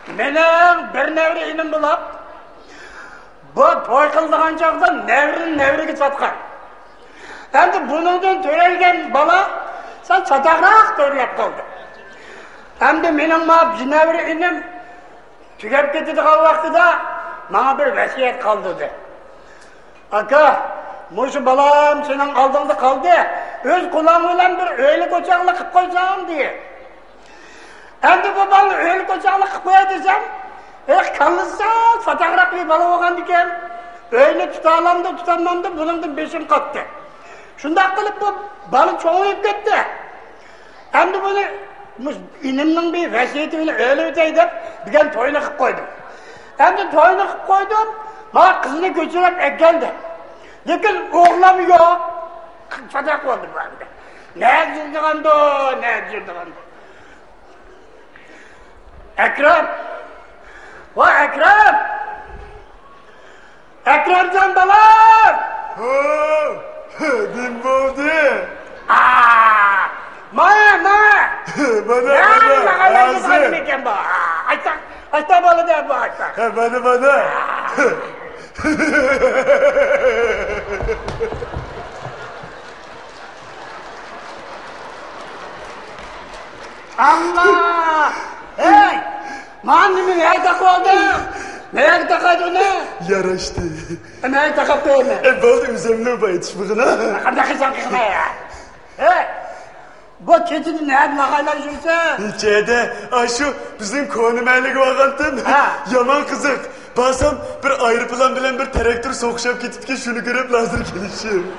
Benim bir nevri inim bulup, bu toy kıldığın çağda nevriga çatkan. Endi bunundan törelgen bala, sen çatakrak törlep kaldı. Endi benim bir nevri inim, tükep ketediğin vaxtıda, bana bir vesiyet kaldırdı. Aka, muşu balam senin aldığında kaldı, öz kulağımla bir öyle koçaklı kıp koysam diye. Endi bu bana öyle koçaklı kıp koya desem, kalırsa fotoğraf bir bala olgan diken, öyle tutalam da tutamam da bunun da beşim kattı. Şunda kılıp bu balı çoğuyup gitti. Endi bunu inimnin bir vesiyeti öyle öteydi, diken toyunu kıp koydum. Endi toyunu kıp koydum, bana kızını götürüp geldi. Lekin oğlam yok. Fotoğraf oldu bu anda. Ne zirdiğinde o, ne zirdiğinde. Ekrem! Vay Ekrem! Ekrem can balam! Din oldu. Maya! Bana. Ağzı! Açta balı da bu açta. Bana. Allah! Hey! Mandimi neye takıldı? Neye takıldı ne? Yaraştı. Neye takıldı ne? Baldı üzemli bayıtış bugün ha. Ne kızan kızma ya? Hey! Bu keçini neye nakayla jürse? Hikayede şu bizim konumerlik vakantın yaman kızık. Basam bir ayrı plan bilen bir traktör sokuşap ketip ki şunu görüp lazır gelişim.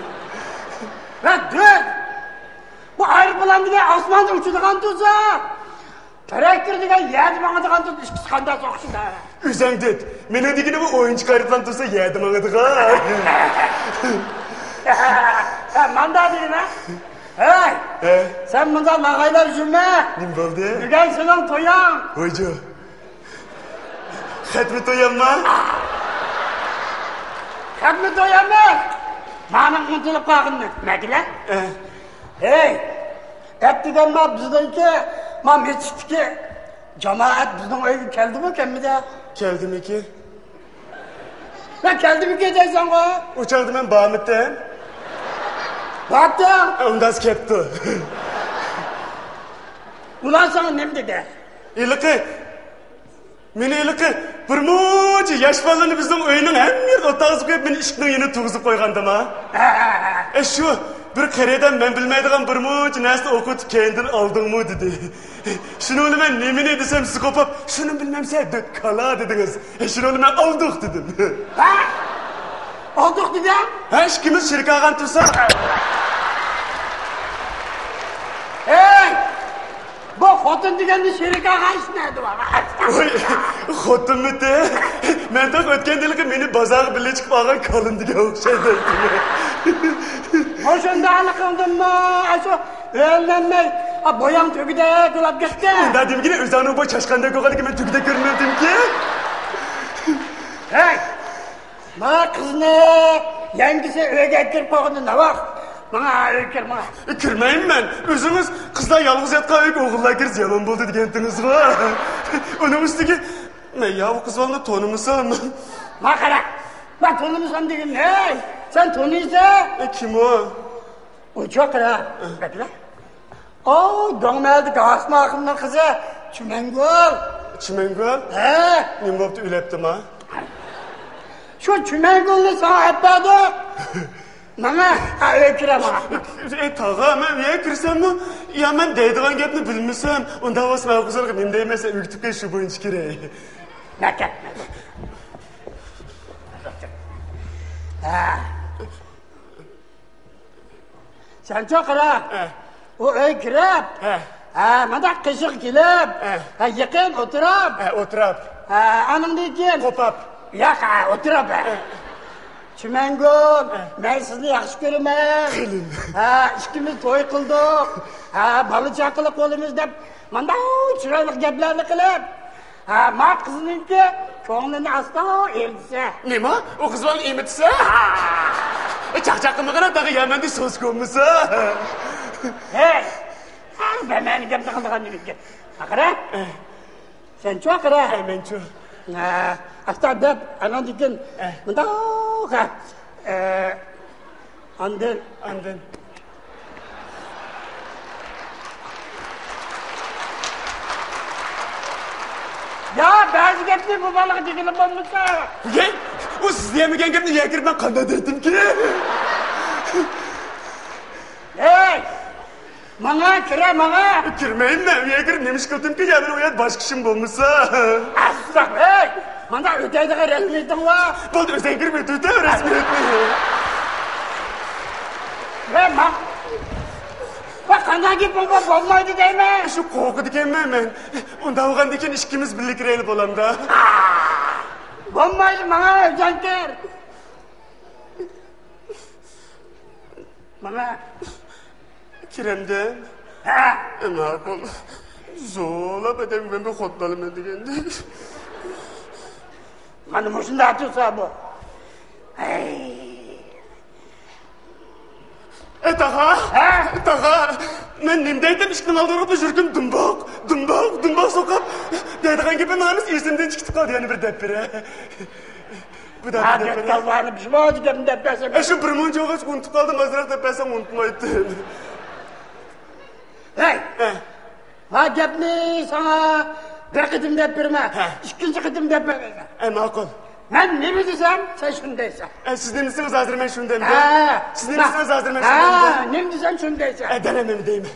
Lan dur! Bu ayrı plan diye asmanda uçuduğun tuzsa. Traktör diye yerdi bana dıkan tuz işkisi kanda sokuşun da. Üzem det. Mene dikini bu oyuncu ayrı tuzsa yerdi bana dıkan. Manda dedin ha? Hey! Sen bunda nakaylar jürme. Nim baldı? Dügen senin toyan. Hoca. Hatmi toyan mı? Hatmi toyan mı? Bana unutup kalkın ne ki lan? Hey! Et degen ma bizdeki, ma meçitteki cemaat bizden öyle geldi mi mi de? Geldi mi ki? Ben geldi mi ki deysen o? Uçardı ben Bahmet'ten. Baktım. Ondan skepti. Ulan sana ne mi dedi? İlıkı. Meni ilıkı. Bir mucu yaş balını bizden oyunun hem bir otağız koyup beni işkinin yeni tuğuzup koygandım ha. Şu bir kereden ben bilmeydiğim bir mucu nesli okut kendin aldın mı dedi. Şunu onu ben nemin edesem skopap. Şunu bilmemse dök kala dediniz. Şunu onu ben aldık dedim. Olduk dedi. Şikimiz şirkagan tursa. Hey! Bu xotun degende şerika kaçnaydı bana. Oy, xotun mu de? Ben de ötken değil ki beni bazar bile çıkıp ağan kalın diye okşaydı. Hoşunda alıkıldın mı? Aşo öğlenmey. Boyan töküde dolap gitti. Onda dedim ki özanı bu çaşkanda kokadı ki ben töküde görmedim ki. Hey! Bana kızını yengisi öğe getirip koydu ne var? Bana öykür bana. Kürmeyin ben. Özünüz kızlar yalnız yatkan öykü oğullar giriz yaman buldu diyentiniz var. Onun üstüki ben ya bu kız valla tonumuzsan. Bakara. Ben tonumuzsan dedim. Hey! Sen tonuysa? Kim o? O çok ha. Bekle. Oo, dönmeldi gasma akımın kızı. Çümengül. Çimengül? He? Ne baptı üleptim ha? Şu Çümengül'ü sana etmedi. Bana öyküre bana. Tağa ben niye kirsem mi? Ya ben deydiğen gepni bilmişsem. Onda havası var kızarık nem değmese ürktükke şu boyunç kire. Bekle. Sen çok ara. O öykürep. Mada kışık kilip. Yıkın oturup. Oturap. Anım diyeceğim. Kopap. Yok oturup. Çümengül, ben sizni yaxshi ko'raman. İkimiz to'y qildik. Bola chaqiliq bo'lamiz deb, mana chiroyli gaplarni qilib. Ma qizningki ko'nglini asta eltsa. Nima? O kız bana emitsa? Çaqchaqqa qarab tag'i Yamanda so'z ko'misa. Hey! Ben meni gapni qildigan nimga. Qara. Sen çok kira. Men çok. Hasta dep, anan dikin. Mındak. Andın. Ya bazı gepni bu balık dikilim olmuşsa. Gel. O siz diyemegen gepni yakir ben kanat ettim ki. Hey! Bana kire bana. Kirmeyin mi? Yakir nemiş kıldım ki ya ben o yer baş kişim bulmuşsa. Aslan hey! Bana öteydiğe resmiyetin var. Buldu özen girme tüyte resmiyet mi? Ve bak. Bak kandan gibi olmaydı değil mi? Şu koku diken ben. Onda oğan diken işkimiz birlik reyli bolam da. Olmaydı bana özenker. Bana. Kiremden. Makul. Zola bedem ben bir kodlalım edigende. Bana hoşunda atıyorsa bu. Hey. Taha. Men nimdeydim işkin aldırıp жүрgüm dümbak sokap. Deydiğen gibi namız isimden çıktı kaldı yani bir deppire. Bu da Ha bir deppire. gel varını bir şey var dedim deppesem. Şu bir munca oğaç unutup kaldım azırak deppesem unutmaydı. Hey. Ha gepni sana bir kıdım deppirme. İkinci kıdım deppirme. Makul. Ben ne bilsem sen şunu deysen. Siz ne misiniz hazır ben şunu demde? Ha. Siz ne misiniz hazır ben şunu demde? Ha ne bilsem şunu deysen. Denemem değil mi?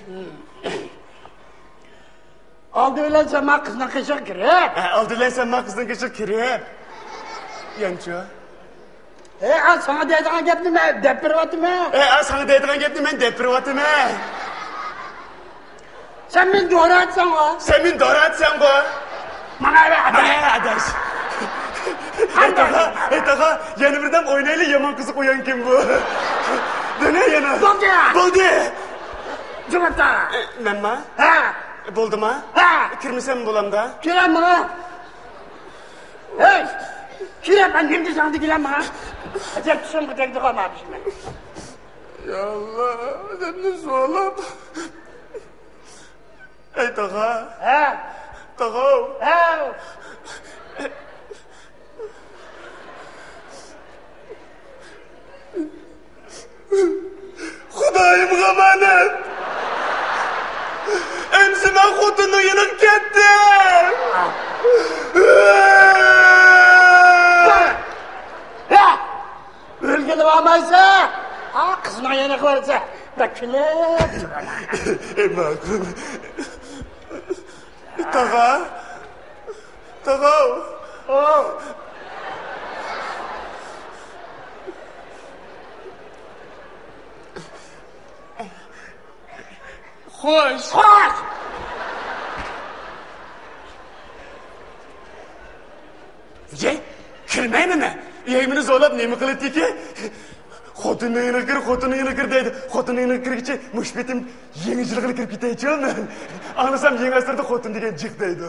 Aldı öyle zaman kızına kışır girer. Aldı lan sen ma kızın geçir kirip. Yanço. Al sana deydiğin gepni mi? Deppirvatı mı? Sana deydiğen gepni ben deprivatım he. Sen beni doğru atsan o. Sen min doğru atsan bu. Bana öyle adam. Adaş. Taha, yeni birden oynayla yaman kızı koyan kim bu? Döne yana. Buldu. Cumhurta. Memma? Ha. Buldu mu? Ha. Kirmisem bulam da. Kirem bana. Hey. Kirem ben şimdi sandı kirem bana. Acep tuşum bu teknik olmamış mı? Ya Allah, sen ne soğulam? Ey Taha. Taha. Xudayım emanet. Emsi ben xudunu yınık kettim. Ölgeni varmaysa, kızına yenek varsa, dökülür. Makul. Taha. Hoş. Ye, kirmeyme mi? Yemini zorlap ne mi kılıttı ki? Xotunun yanına gir deydi. Xotunun yanına girgiçe müşbetim yeni jilgili kirip giteydi mi? Anlasam yeni asırda xotun degen jik deydi.